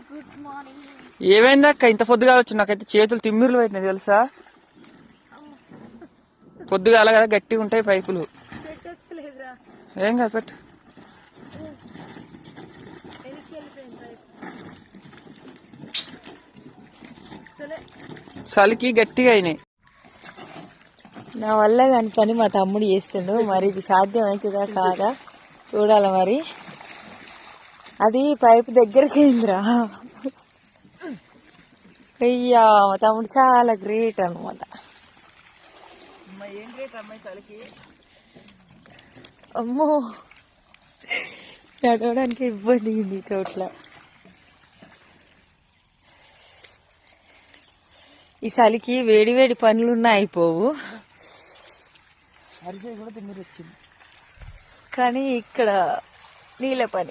Good morning. ఏమైందక్క ఇంత పొద్దుగా వచ్చి? నాకైతే చేతులు తిమ్మిర్లు అవుతున్నాయి తెలుసా. పొద్దుగాల కదా గట్టిగా ఉంటాయి పైపులు. ఏం కాదు పెట్టు. చలికి గట్టిగా అయినాయి. నా వల్ల కాని పని మా తమ్ముడు చేస్తుండు. మరి ఇది సాధ్యం అవుతుందా కాదా చూడాల. మరి అది పైపు దగ్గరికి అయిందిరా. అయ్యా మా తమ్ముడు చాలా గ్రేట్ అనమాట. అమ్మో నడవడానికి ఇబ్బంది ఉంది చోట్ల. ఈ చలికి వేడి వేడి పనులున్నా అయిపోవు, కానీ ఇక్కడ నీళ్ళ పని